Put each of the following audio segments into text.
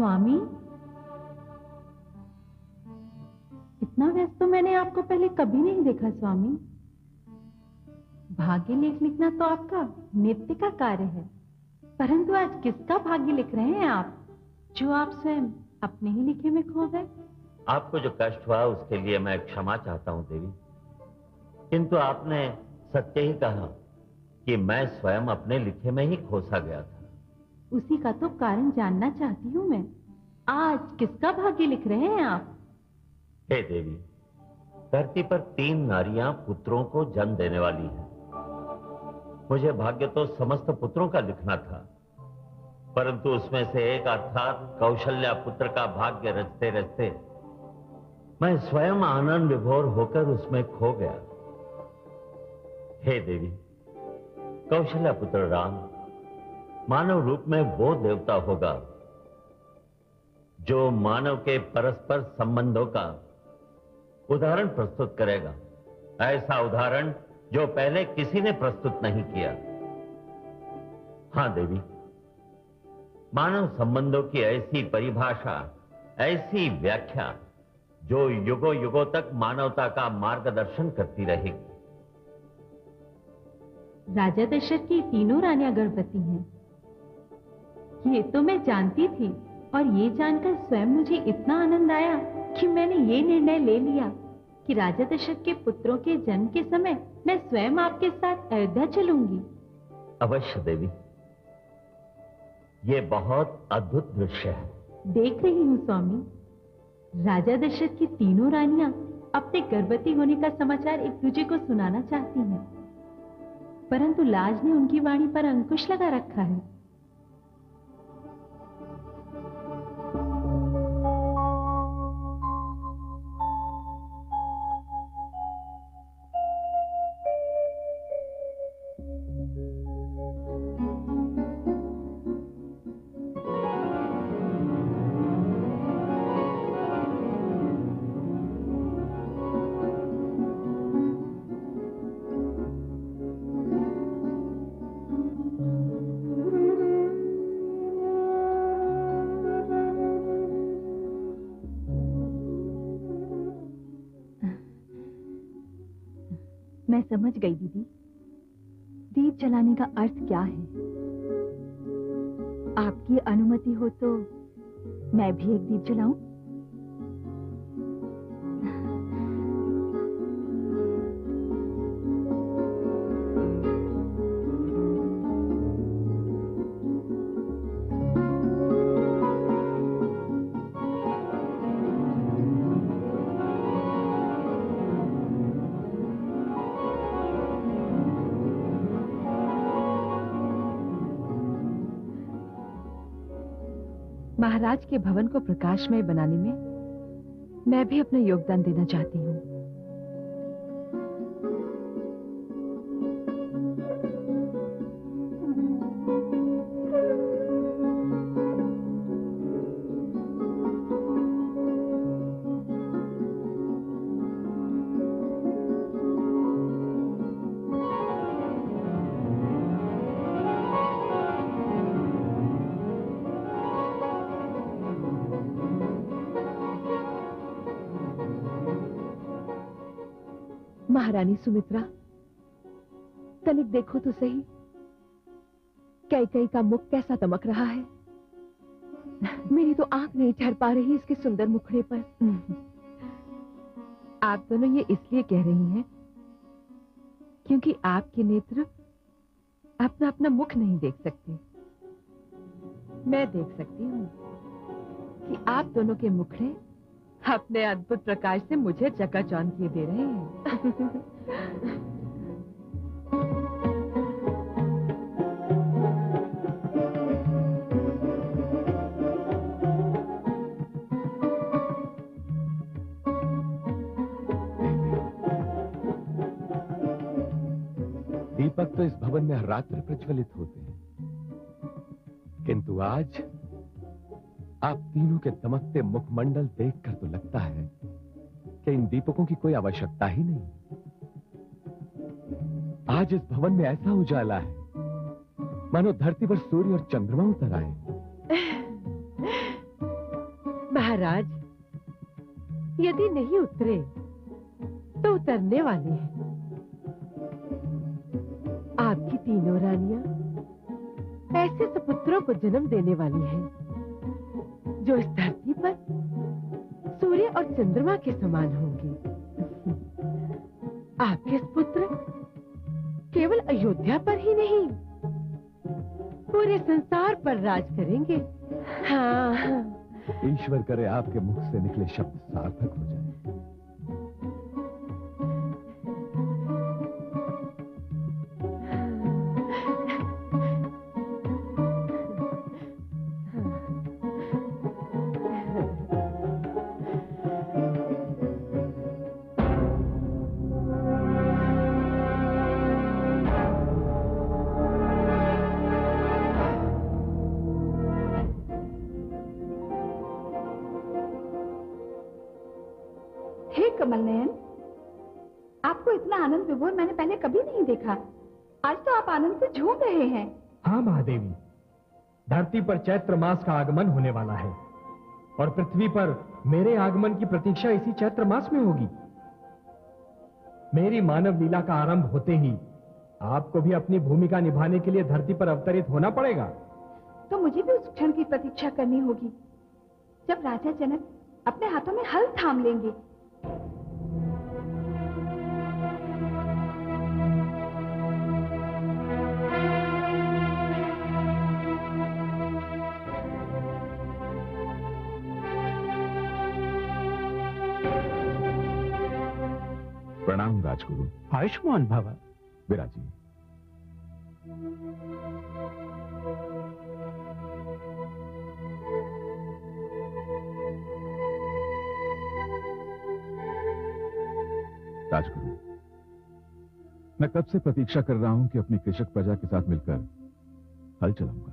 स्वामी, इतना व्यस्त तो मैंने आपको पहले कभी नहीं देखा स्वामी। भाग्य लेख लिखना तो आपका नित्य का कार्य है, परंतु आज किसका भाग्य लिख रहे हैं आप, जो आप स्वयं अपने ही लिखे में खो गए? आपको जो कष्ट हुआ उसके लिए मैं क्षमा चाहता हूं देवी, किंतु आपने सत्य ही कहा कि मैं स्वयं अपने लिखे में ही खोसा गया था। उसी का तो कारण जानना चाहती हूँ मैं। आज किसका भाग्य लिख रहे हैं आप? हे देवी, धरती पर 3 नारियां पुत्रों को जन्म देने वाली हैं। मुझे भाग्य तो समस्त पुत्रों का लिखना था, परंतु उसमें से एक अर्थात कौशल्या पुत्र का भाग्य रचते रचते मैं स्वयं आनंद विभोर होकर उसमें खो गया। हे देवी, कौशल्या पुत्र राम मानव रूप में वो देवता होगा जो मानव के परस्पर संबंधों का उदाहरण प्रस्तुत करेगा, ऐसा उदाहरण जो पहले किसी ने प्रस्तुत नहीं किया। हां देवी, मानव संबंधों की ऐसी परिभाषा, ऐसी व्याख्या जो युगों युगों तक मानवता का मार्गदर्शन करती रहेगी। राजा दशरथ की 3 रानियां गर्भवती हैं, ये तो मैं जानती थी, और ये जानकर स्वयं मुझे इतना आनंद आया कि मैंने ये निर्णय ले लिया कि राजा दशरथ के पुत्रों के जन्म के समय मैं स्वयं आपके साथ अयोध्या चलूंगी। अवश्य देवी, ये बहुत अद्भुत दृश्य है। देख रही हूँ स्वामी, राजा दशरथ की 3 रानियां अपने गर्भवती होने का समाचार एक दूसरे को सुनाना चाहती हैं, परंतु लाज ने उनकी वाणी पर अंकुश लगा रखा है। मैं समझ गई दीदी, दीप जलाने का अर्थ क्या है। आपकी अनुमति हो तो मैं भी एक दीप जलाऊं? महाराज के भवन को प्रकाशमय बनाने में मैं भी अपना योगदान देना चाहती हूँ। महारानी सुमित्रा, तनिक देखो तो सही, कैकई का मुख कैसा दमक रहा है। मेरी तो आंख नहीं ठहर पा रही इसके सुंदर मुखड़े पर। आप दोनों ये इसलिए कह रही हैं क्योंकि आपके नेत्र अपना अपना मुख नहीं देख सकते। मैं देख सकती हूँ कि आप दोनों के मुखड़े अपने अद्भुत प्रकाश से मुझे चकाचौंध किए दे रहे हैं। दीपक तो इस भवन में हर रात्र प्रज्वलित होते हैं, किंतु आज आप तीनों के दमकते मुखमंडल देखकर तो लगता है कि इन दीपकों की कोई आवश्यकता ही नहीं। आज इस भवन में ऐसा उजाला है मानो धरती पर सूर्य और चंद्रमा उतर आए। महाराज, यदि नहीं उतरे तो उतरने वाले हैं। आपकी तीनों रानियां ऐसे सुपुत्रों को जन्म देने वाली हैं जो इस धरती पर सूर्य और चंद्रमा के समान होंगे। आपके सुपुत्र केवल अयोध्या पर ही नहीं, पूरे संसार पर राज करेंगे। हाँ, ईश्वर करे आपके मुख से निकले शब्द सार्थक हो जाए। कमल नयन, आपको इतना आनंद विभोर मैंने पहले कभी नहीं देखा। आज तो आप आनंद से झूम रहे हैं। हाँ महादेवी, धरती पर चैत्र मास का आगमन होने वाला है और पृथ्वी पर मेरे आगमन की प्रतीक्षा इसी चैत्र मास में होगी। मेरी मानव लीला का आरंभ होते ही आपको भी अपनी भूमिका निभाने के लिए धरती पर अवतरित होना पड़ेगा। तो मुझे भी उस क्षण की प्रतीक्षा करनी होगी जब राजा जनक अपने हाथों में हल थाम लेंगे। प्रणाम राजगुरु। आयुष्मान भव। विराजिए। राजगुरु, मैं कब से प्रतीक्षा कर रहा हूं कि अपनी कृषक प्रजा के साथ मिलकर हल चलाऊंगा।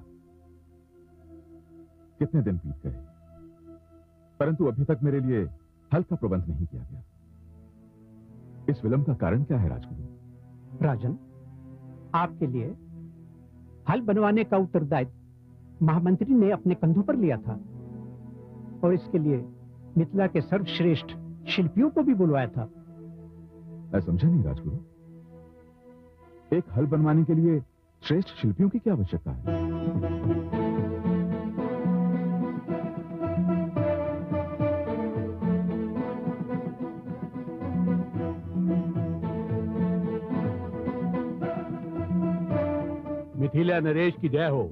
कितने दिन बीत गए, परंतु अभी तक मेरे लिए हल का प्रबंध नहीं किया गया। इस विलंब का कारण क्या है राजगुरु? राजन, आपके लिए हल बनवाने का उत्तरदायित्व महामंत्री ने अपने कंधों पर लिया था और इसके लिए मिथिला के सर्वश्रेष्ठ शिल्पियों को भी बुलवाया था। मैं समझा नहीं राजगुरु, एक हल बनवाने के लिए श्रेष्ठ शिल्पियों की क्या आवश्यकता है? मिथिला नरेश की जय हो।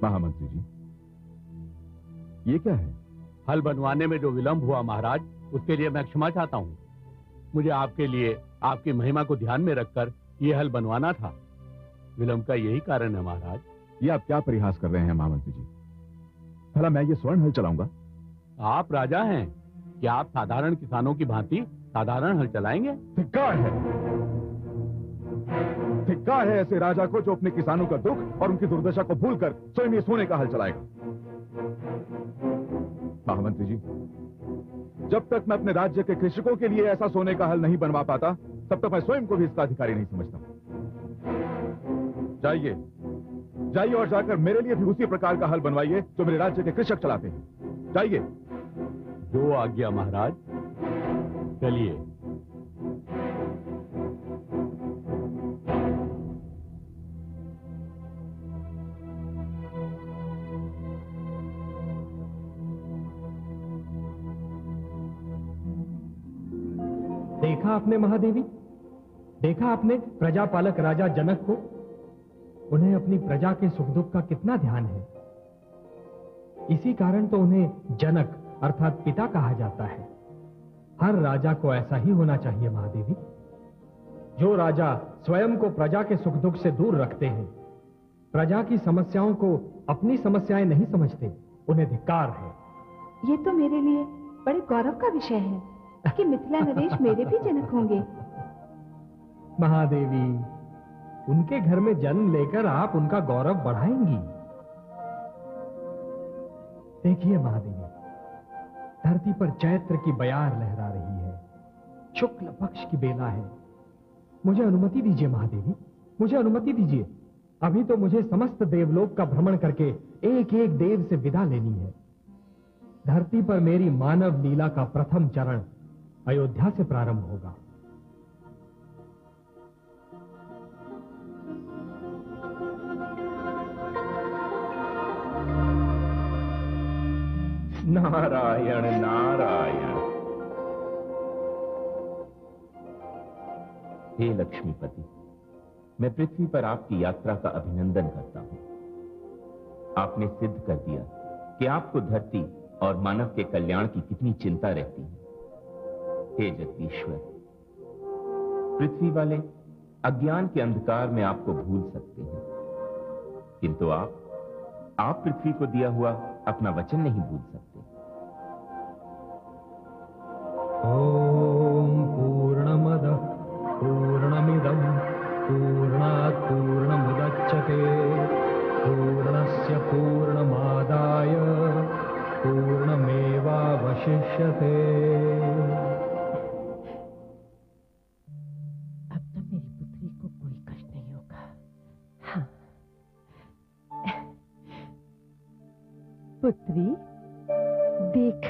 महामंत्री जी, ये क्या है? हल बनवाने में जो विलंब हुआ महाराज, उसके लिए मैं क्षमा चाहता हूँ। मुझे आपके लिए आपकी महिमा को ध्यान में रखकर ये हल बनवाना था। विलंब का यही कारण है महाराज। ये आप क्या परिहास कर रहे हैं महामंत्री जी? भला मैं ये स्वर्ण हल चलाऊंगा? आप राजा हैं, क्या आप साधारण किसानों की भांति साधारण हल चलाएंगे? धिक्कार है, धिक्कार है ऐसे राजा को जो अपने किसानों का दुख और उनकी दुर्दशा को भूलकर स्वयं ये सोने का हल चलाएगा। महामंत्री जी, जब तक मैं अपने राज्य के कृषकों के लिए ऐसा सोने का हल नहीं बनवा पाता, तब तक मैं स्वयं को भी इसका अधिकारी नहीं समझता। जाइए, जाइए और जाकर मेरे लिए भी उसी प्रकार का हल बनवाइए जो मेरे राज्य के कृषक चलाते हैं। जाइए। जो आज्ञा महाराज। चलिए। देखा आपने महादेवी, देखा आपने प्रजापालक राजा जनक को? उन्हें अपनी प्रजा के सुख दुख का कितना ध्यान है। इसी कारण तो उन्हें जनक अर्थात पिता कहा जाता है। हर राजा को ऐसा ही होना चाहिए महादेवी। जो राजा स्वयं को प्रजा के सुख दुख से दूर रखते हैं, प्रजा की समस्याओं को अपनी समस्याएं नहीं समझते, उन्हें धिक्कार है। ये तो मेरे लिए बड़े गौरव का विषय है कि मिथिला नरेश मेरे भी जनक होंगे। महादेवी, उनके घर में जन्म लेकर आप उनका गौरव बढ़ाएंगी। देखिए महादेवी, धरती पर चैत्र की बयार लहरा रही है। शुक्ल पक्ष की बेला है। मुझे अनुमति दीजिए महादेवी, मुझे अनुमति दीजिए। अभी तो मुझे समस्त देवलोक का भ्रमण करके एक एक देव से विदा लेनी है। धरती पर मेरी मानव लीला का प्रथम चरण अयोध्या से प्रारंभ होगा। नारायण नारायण। हे लक्ष्मीपति, मैं पृथ्वी पर आपकी यात्रा का अभिनंदन करता हूं। आपने सिद्ध कर दिया कि आपको धरती और मानव के कल्याण की कितनी चिंता रहती है। हे जगदीश्वर, पृथ्वी वाले अज्ञान के अंधकार में आपको भूल सकते हैं, किंतु आप पृथ्वी को दिया हुआ अपना वचन नहीं भूल सकते। ओम पूर्णमदः पूर्णमिदं पूर्णात् पूर्णमुदच्यते पूर्णस्य पूर्णमादाय पूर्णमेवावशिष्यते। अब तो मेरी पुत्री को कोई कष्ट नहीं होगा। हाँ। पुत्री, देख,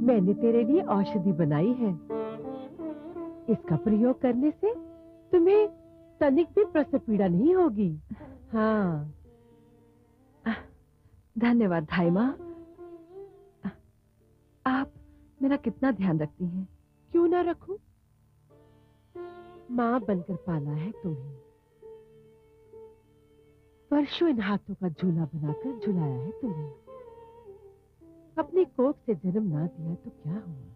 मैंने तेरे लिए औषधि बनाई है। इसका प्रयोग करने से तुम्हें तनिक भी प्रसव पीड़ा नहीं होगी। हाँ। धन्यवाद धाई माँ। आप मेरा कितना ध्यान रखती हैं। क्यों ना रखूं? माँ बनकर पाला है तुम्हें। वर्षों इन हाथों का झूला बनाकर झुलाया है तुम्हें। अपनी कोख से जन्म ना दिया तो क्या हुआ?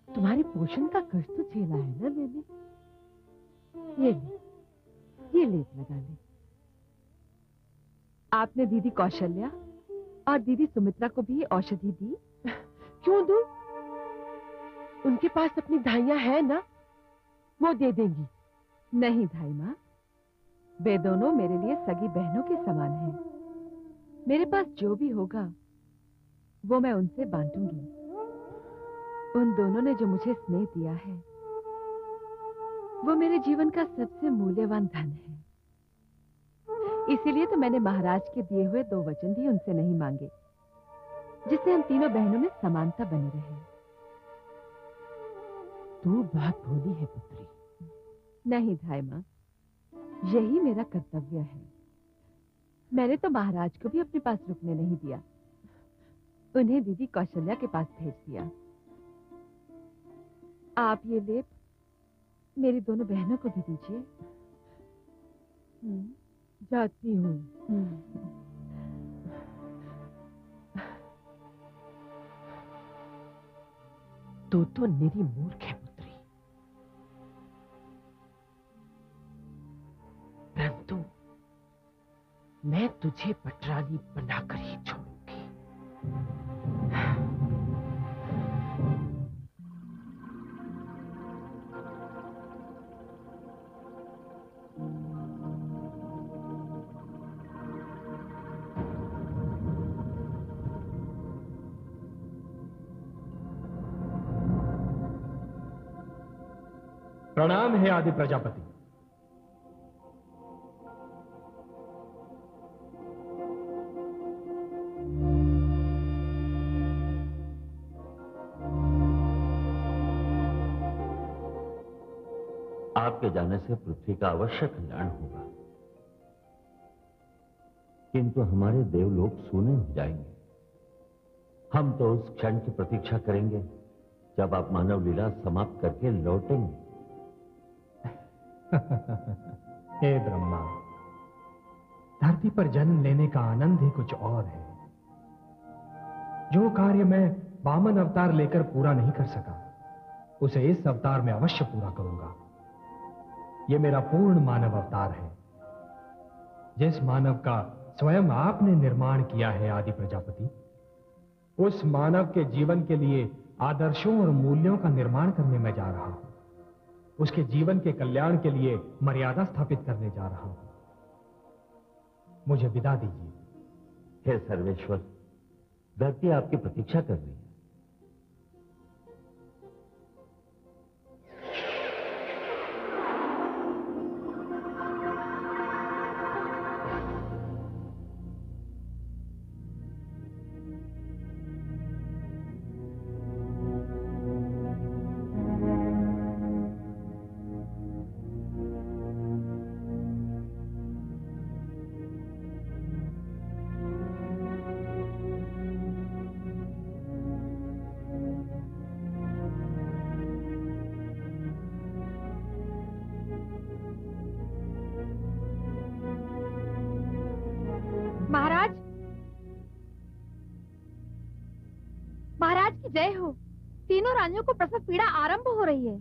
तुम्हारे पोषण का कष्ट तो झेला है ना मैंने। ये लेप लगा ले। आपने दीदी कौशल्या और दीदी सुमित्रा को भी औषधि दी। क्यों दूं? उनके पास अपनी धाइयां हैं ना, वो दे देंगी। नहीं धाई माँ, वे दोनों मेरे लिए सगी बहनों के समान हैं। मेरे पास जो भी होगा वो मैं उनसे बांटूंगी। उन दोनों ने जो मुझे स्नेह दिया है वो मेरे जीवन का सबसे मूल्यवान धन है। इसीलिए तो मैंने महाराज के दिए हुए 2 वचन भी उनसे नहीं मांगे, जिससे हम तीनों बहनों में समानता बनी रहे। तू बहुत भोली है पुत्री। नहीं धाई माँ, यही मेरा कर्तव्य है। मैंने तो महाराज को भी अपने पास रुकने नहीं दिया, उन्हें दीदी कौशल्या के पास भेज दिया। आप ये लेप मेरी दोनों बहनों को भी दीजिए। जाती हूँ। तो निरी मूर्ख है पुत्री, परंतु मैं तुझे पटरानी बनाकर ही छोड़ूंगी। प्रणाम है आदि प्रजापति। आपके जाने से पृथ्वी का अवश्य कल्याण होगा, किंतु हमारे देवलोक सूने हो जाएंगे। हम तो उस क्षण की प्रतीक्षा करेंगे जब आप मानव लीला समाप्त करके लौटेंगे। हे ब्रह्मा, धरती पर जन्म लेने का आनंद ही कुछ और है। जो कार्य मैं वामन अवतार लेकर पूरा नहीं कर सका, उसे इस अवतार में अवश्य पूरा करूंगा। यह मेरा पूर्ण मानव अवतार है, जिस मानव का स्वयं आपने निर्माण किया है आदि प्रजापति। उस मानव के जीवन के लिए आदर्शों और मूल्यों का निर्माण करने में जा रहा हूं। उसके जीवन के कल्याण के लिए मर्यादा स्थापित करने जा रहा हूं। मुझे विदा दीजिए। हे सर्वेश्वर, धरती आपकी प्रतीक्षा कर रही है। जय हो। तीनों रानियों को प्रसव पीड़ा आरंभ हो रही है।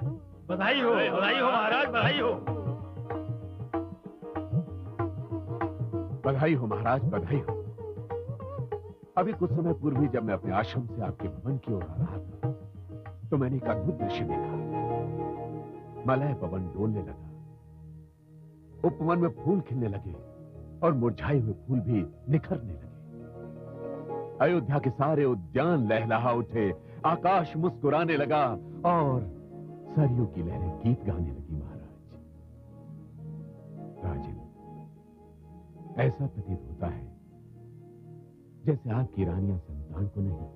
बधाई हो महाराज, बधाई हो। बधाई हो महाराज, बधाई हो। अभी कुछ समय पूर्व ही जब मैं अपने आश्रम से आपके भवन की ओर आ रहा था तो मैंने एक अद्भुत दृश्य देखा। मलय पवन डोलने लगा, उपवन में फूल खिलने लगे और मुरझाए हुए फूल भी निखरने लगे। अयोध्या के सारे उद्यान लहलहा उठे, आकाश मुस्कुराने लगा और सरयू की लहरें गीत गाने लगी। महाराज, राजन, ऐसा प्रतीत होता है जैसे आपकी रानियां संतान को नहीं,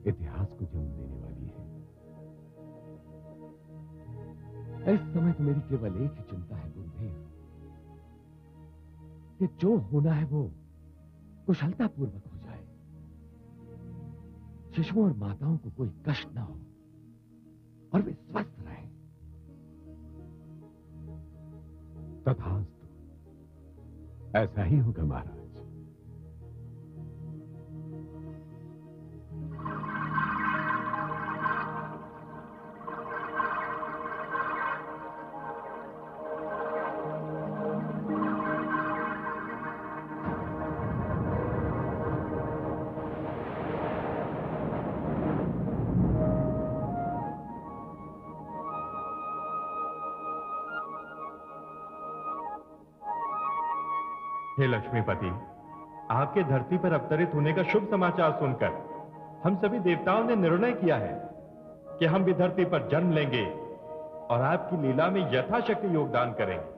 इतिहास को जन्म देने वाली है। इस समय तो मेरी केवल एक ही चिंता है गुरुदेव, कि जो होना है वो कुशलता पूर्वक हो जाए, शिशुओं और माताओं को कोई कष्ट ना हो और वे स्वस्थ रहें। तथास्तु, ऐसा ही होगा महाराज। हे लक्ष्मीपति, आपके धरती पर अवतरित होने का शुभ समाचार सुनकर हम सभी देवताओं ने निर्णय किया है कि हम भी धरती पर जन्म लेंगे और आपकी लीला में यथाशक्ति योगदान करेंगे।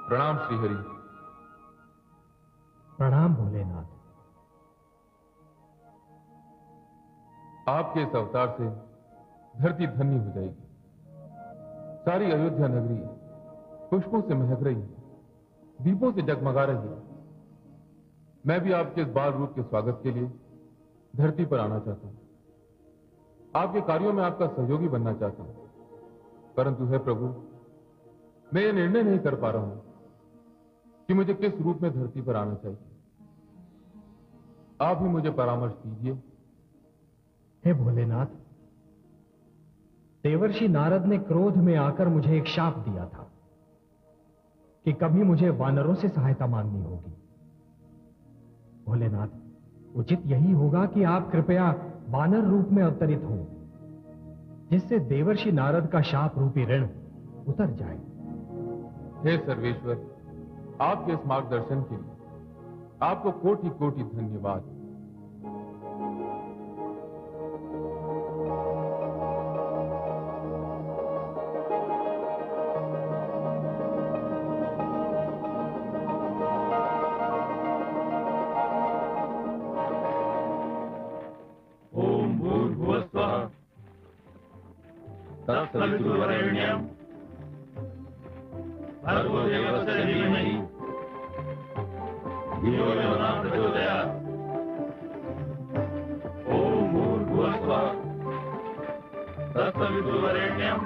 प्रणाम श्रीहरि। प्रणाम भोलेनाथ। आपके इस अवतार से धरती धन्य हो जाएगी। सारी अयोध्या नगरी पुष्पों से महक रही है, दीपों से जगमगा रही है। मैं भी आपके इस बाल रूप के स्वागत के लिए धरती पर आना चाहता हूं, आपके कार्यों में आपका सहयोगी बनना चाहता हूं। परंतु हे प्रभु, मैं ये निर्णय नहीं कर पा रहा हूं कि मुझे किस रूप में धरती पर आना चाहिए। आप ही मुझे परामर्श दीजिए। हे भोलेनाथ, देवर्षि नारद ने क्रोध में आकर मुझे एक शाप दिया था कि कभी मुझे वानरों से सहायता मांगनी होगी। भोलेनाथ, उचित यही होगा कि आप कृपया वानर रूप में अवतरित हों, जिससे देवर्षि नारद का शाप रूपी ऋण उतर जाए। हे सर्वेश्वर, आपके इस मार्गदर्शन के लिए आपको कोटि कोटि धन्यवाद। ओम भूर्भुवस्वः तत्सवितुर्वरेण्यं भर्गो देवस्य धीमहि धियो यो न प्रचोदयात्। ओम भूर्भुवस्वः तत्सवितुर्वरेण्यं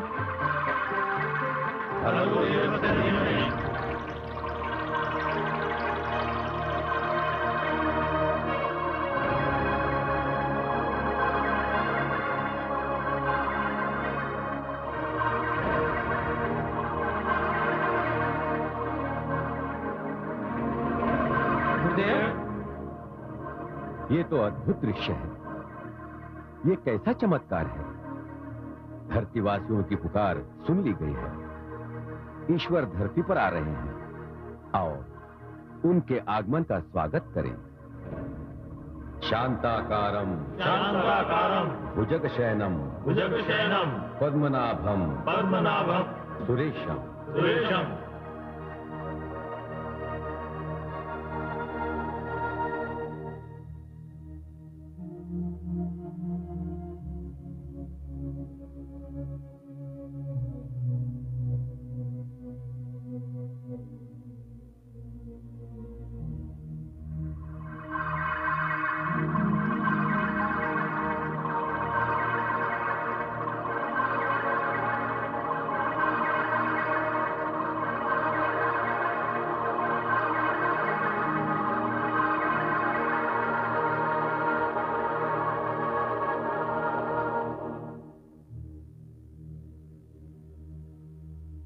भर्गो देवस्य धीमहि। ये तो अद्भुत दृश्य है। ये कैसा चमत्कार है। धरतीवासियों की पुकार सुन ली गई है। ईश्वर धरती पर आ रहे हैं। आओ, उनके आगमन का स्वागत करें। शांताकारं भुजगशयनं पद्मनाभं सुरेशं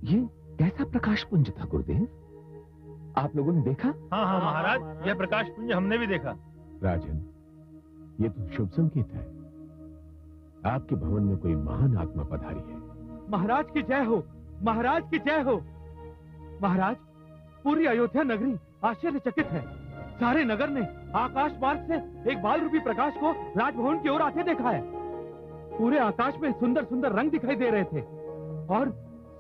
ये कैसा प्रकाश पुंज था गुरुदेव? आप लोगों ने देखा? हाँ हाँ महाराज, यह प्रकाश पुंज हमने भी देखा। राजन, ये तो शुभ संकेत है। आपके भवन में कोई महान आत्मा पधारी है। महाराज की जय हो, महाराज की जय हो। महाराज, पूरी अयोध्या नगरी आश्चर्यचकित है। सारे नगर ने आकाश मार्ग से एक बाल रूपी प्रकाश को राजभवन की ओर आते देखा है। पूरे आकाश में सुंदर सुंदर रंग दिखाई दे रहे थे और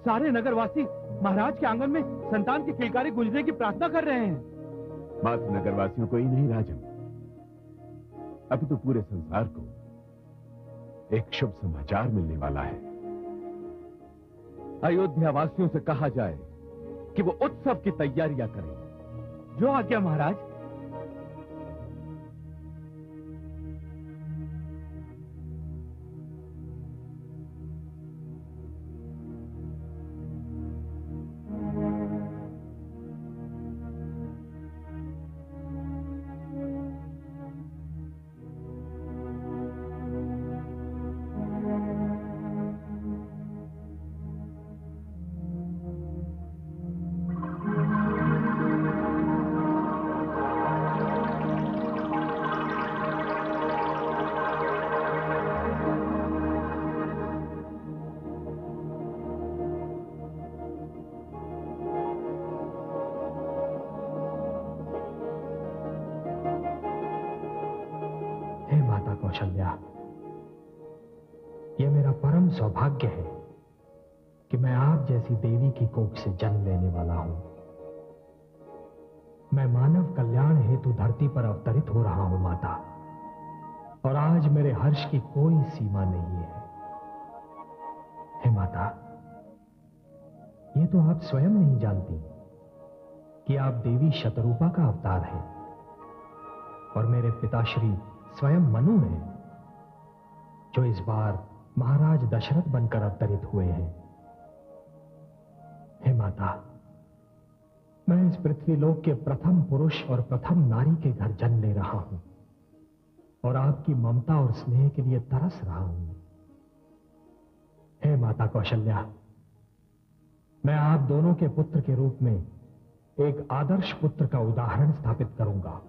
सारे नगरवासी महाराज के आंगन में संतान की किलकारी गूंजने की प्रार्थना कर रहे हैं। मात्र नगरवासियों को ही नहीं राजन, अभी तो पूरे संसार को एक शुभ समाचार मिलने वाला है। अयोध्या वासियों से कहा जाए कि वो उत्सव की तैयारियां करें। जो आज्ञा महाराज। कौशल्या, यह मेरा परम सौभाग्य है कि मैं आप जैसी देवी की कोख से जन्म लेने वाला हूं। मैं मानव कल्याण हेतु धरती पर अवतरित हो रहा हूं माता, और आज मेरे हर्ष की कोई सीमा नहीं है। हे माता, ये तो आप स्वयं नहीं जानती कि आप देवी शतरूपा का अवतार है और मेरे पिताश्री स्वयं मनु हैं, जो इस बार महाराज दशरथ बनकर अवतरित हुए हैं। हे माता, मैं इस पृथ्वीलोक के प्रथम पुरुष और प्रथम नारी के घर जन्म ले रहा हूं और आपकी ममता और स्नेह के लिए तरस रहा हूं। हे माता कौशल्या, मैं आप दोनों के पुत्र के रूप में एक आदर्श पुत्र का उदाहरण स्थापित करूंगा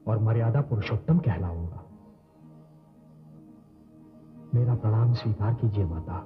और मर्यादा पुरुषोत्तम कहलाऊंगा। मेरा प्रणाम स्वीकार कीजिए माता।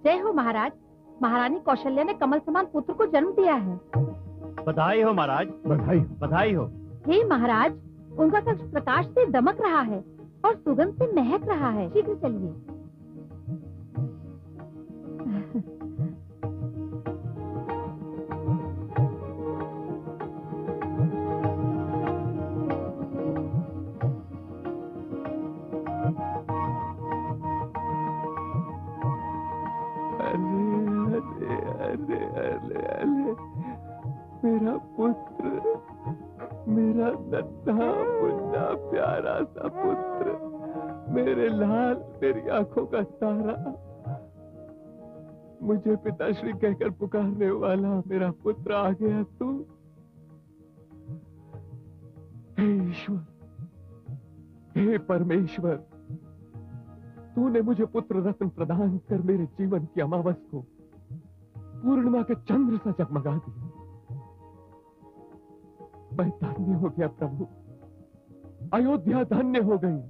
जय हो महाराज। महारानी कौशल्या ने कमल समान पुत्र को जन्म दिया है। बधाई हो महाराज, बधाई हो, बधाई हो। हे महाराज, उनका कक्ष प्रकाश से दमक रहा है और सुगंध से महक रहा है। शीघ्र चलिए। मेरा पुत्र, मेरा नन्हा मुन्ना प्यारा सा पुत्र, मेरे लाल, मेरी आंखों का तारा, मुझे पिताश्री कहकर पुकारने वाला मेरा पुत्र आ गया तू। हे ईश्वर, हे परमेश्वर, तूने मुझे पुत्र रत्न प्रदान कर मेरे जीवन की अमावस को पूर्णिमा के चंद्र सा जगमगा दिया। मैं धन्य हो गया प्रभु, अयोध्या धन्य हो गई।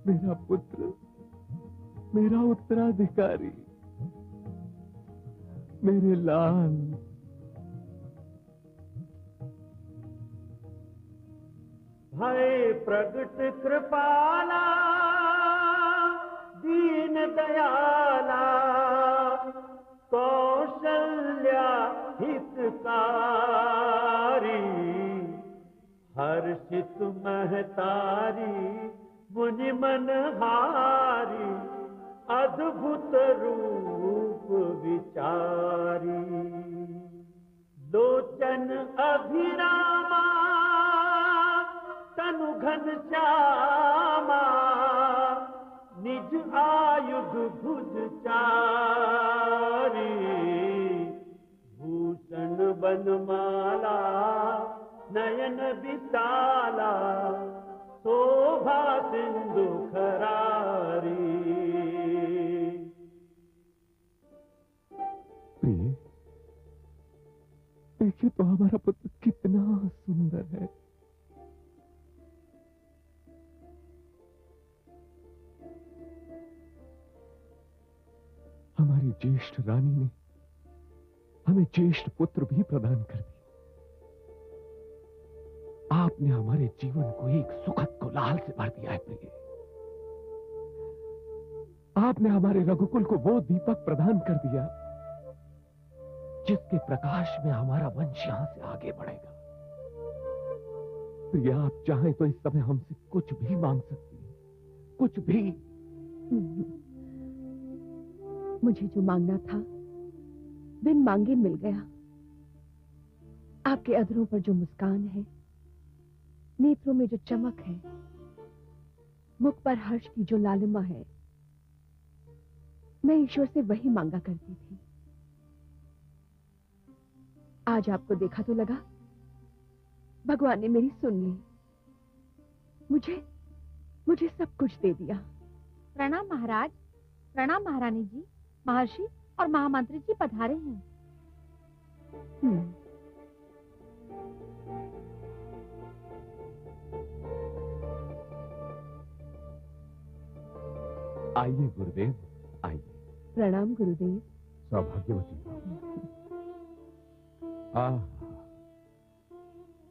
मेरा पुत्र, मेरा उत्तराधिकारी, मेरे लाल। भय प्रगट कृपाला, दीन दयाला, कौशल्या हितकारी, हर्षित महतारी, मुनि मनहारी, अद्भुत रूप विचारी, लोचन अभिरामा, तनु घन श्यामा, निज आयुध भुज चारी, भूषण बनमाला, नयन विशाला, शोभा सिंधु खरारी। प्रिय, देखिए तो हमारा पुत्र कितना सुंदर है। हमारी ज्येष्ठ रानी ने हमें ज्येष्ठ पुत्र भी प्रदान कर दिया। आपने हमारे जीवन को एक सुखद कोलाहल से भर दिया है प्रिय। आपने हमारे रघुकुल को वो दीपक प्रदान कर दिया जिसके प्रकाश में हमारा वंश यहां से आगे बढ़ेगा। प्रिय, आप चाहें तो इस समय हमसे कुछ भी मांग सकती हैं, कुछ भी। मुझे जो मांगना था बिन मांगे मिल गया। आपके अधरों पर जो मुस्कान है, नेत्रों में जो चमक है, मुख पर हर्ष की जो लालिमा है, मैं ईश्वर से वही मांगा करती थी। आज आपको देखा तो लगा भगवान ने मेरी सुन ली। मुझे सब कुछ दे दिया। प्रणाम महाराज, प्रणाम महारानी जी। महर्षि और महामंत्री जी पधारे हैं। आइए गुरुदेव, आइए। प्रणाम गुरुदेव। सौभाग्यवती।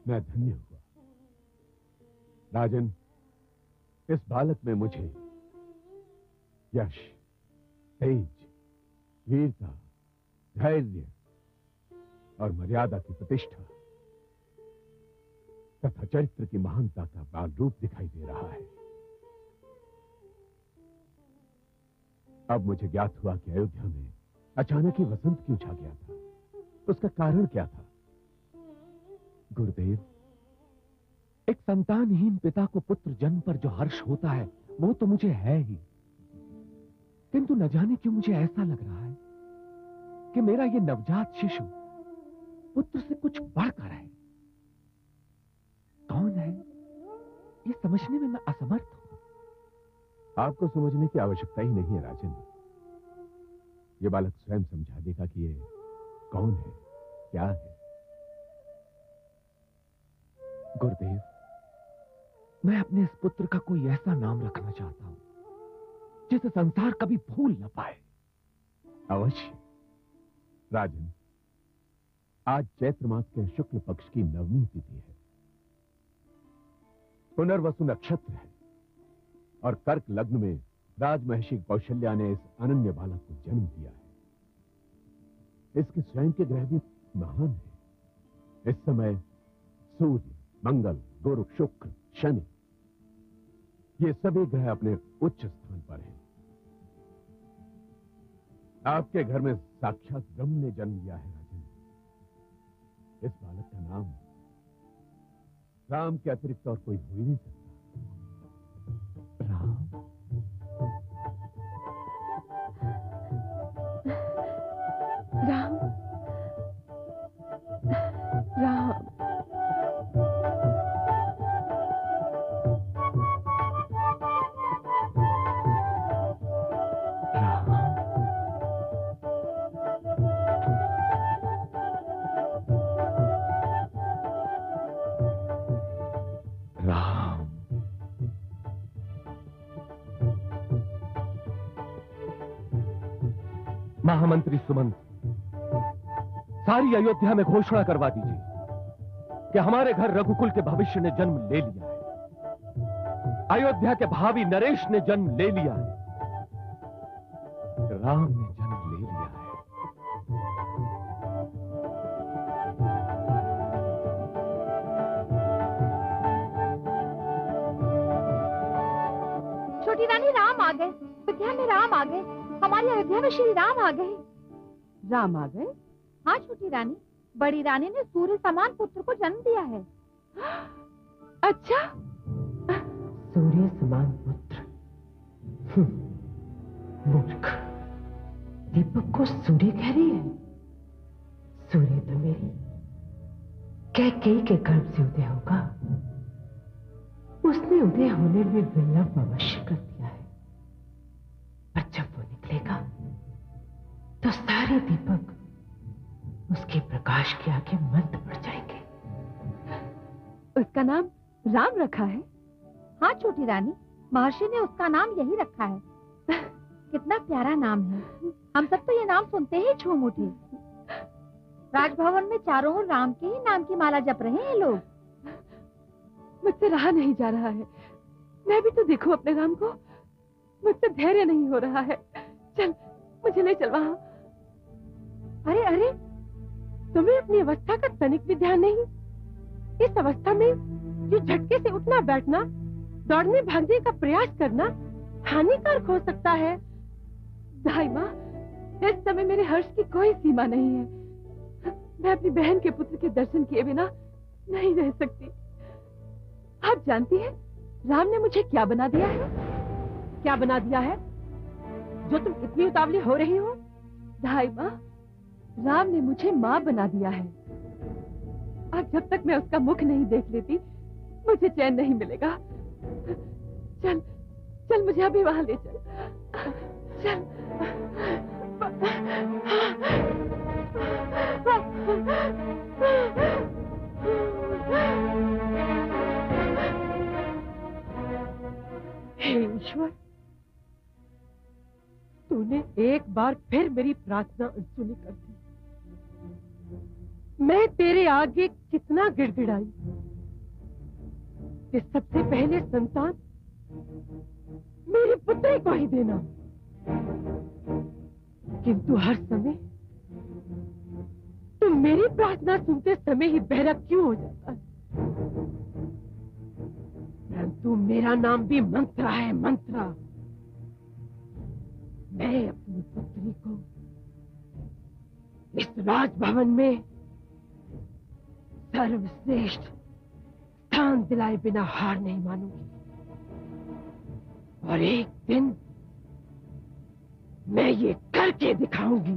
मैं धन्य हुआ। राजन, इस बालक में मुझे यश, तेज, वीरता, धैर्य और मर्यादा की प्रतिष्ठा तथा चरित्र की महानता का बाल रूप दिखाई दे रहा है। अब मुझे ज्ञात हुआ कि अयोध्या में अचानक ही वसंत क्यों छा गया था। उसका कारण क्या था? गुरुदेव, एक संतानहीन पिता को पुत्र जन्म पर जो हर्ष होता है वो तो मुझे है ही, किंतु न जाने क्यों मुझे ऐसा लग रहा है कि मेरा ये नवजात शिशु पुत्र से कुछ बढ़कर है। कौन है ये समझने में मैं असमर्थ हूं। आपको समझने की आवश्यकता ही नहीं है राजन। ये बालक स्वयं समझा देगा कि ये कौन है, क्या है। गुरुदेव, मैं अपने इस पुत्र का कोई ऐसा नाम रखना चाहता हूं जिसे संसार कभी भूल न पाए। अवश्य राजन, आज चैत्र मास के शुक्ल पक्ष की नवमी तिथि है। पुनर्वसु नक्षत्र है और कर्क लग्न में राजमहिषी कौशल्या ने इस अनन्य बालक को जन्म दिया है। इसके स्वयं के ग्रह भी महान है। इस समय सूर्य, मंगल, गुरु, शुक्र, शनि ये सभी ग्रह अपने उच्च स्थान पर हैं। आपके घर में साक्षात ब्रह्म ने जन्म लिया है राजन। इस बालक का नाम राम के अतिरिक्त और कोई हो ही नहीं सकता। राम। राम। राम। महामंत्री सुमंत, सारी अयोध्या में घोषणा करवा दीजिए कि हमारे घर रघुकुल के भविष्य ने जन्म ले लिया है। अयोध्या के भावी नरेश ने जन्म ले लिया है। राम ने जन्म ले लिया है। छोटी रानी, राम आ गए। अयोध्या में राम आ गए। हमारी अयोध्या में श्री राम आ गए। राम आ गए? हाँ छोटी रानी, बड़ी रानी ने सूर्य समान पुत्र को जन्म दिया है। अच्छा, सूर्य समान पुत्र। मूर्ख, दीपक को सूर्य कह रही है। सूर्य तो मेरी कैकेयी के गर्भ से उदय होगा। उसने उदय होने में विलंब अवश्य कर दिया है, पर जब वो निकलेगा तो सारे दीपक उसके प्रकाश के आगे मंद पड़ जाएंगे। उसका नाम राम रखा है? हाँ छोटी रानी, महर्षि ने उसका नाम यही रखा है। कितना प्यारा नाम है। हम सब तो ये नाम सुनते ही झूम उठे। राजभवन में चारों ओर राम के ही नाम की माला जप रहे हैं लोग। मुझसे रहा नहीं जा रहा है। मैं भी तो देखूं अपने राम को। मुझसे धैर्य नहीं हो रहा है। चल, मुझे ले चल वहां। अरे अरे, तुम्हें अपनी अवस्था का तनिक भी ध्यान नहीं? इस अवस्था में जो झटके से उठना बैठना, दौड़ने भागने का प्रयास करना हानिकारक हो सकता है। दाई माँ, इस समय मेरे हर्ष की कोई सीमा नहीं है। मैं अपनी बहन के पुत्र के दर्शन किए बिना नहीं रह सकती। आप जानती हैं राम ने मुझे क्या बना दिया है? क्या बना दिया है जो तुम इतनी उतावली हो रही हो? दाई माँ, राम ने मुझे माँ बना दिया है। अब जब तक मैं उसका मुख नहीं देख लेती मुझे चैन नहीं मिलेगा। चल चल, मुझे अभी वहां ले चल। चल। हे ईश्वर, तूने एक बार फिर मेरी प्रार्थना अनसुनी कर दी। मैं तेरे आगे कितना गिड़गिड़ाई कि सबसे पहले संतान मेरे पुत्र को ही देना, किंतु हर समय तुम मेरी प्रार्थना सुनते समय ही बहरा क्यों हो जाता है? परंतु मेरा नाम भी मंत्र है, मंत्र। मैं अपनी पुत्री को इस राजभवन में सर्वश्रेष्ठ स्थान दिलाए बिना हार नहीं मानूंगी। और एक दिन मैं ये करके दिखाऊंगी।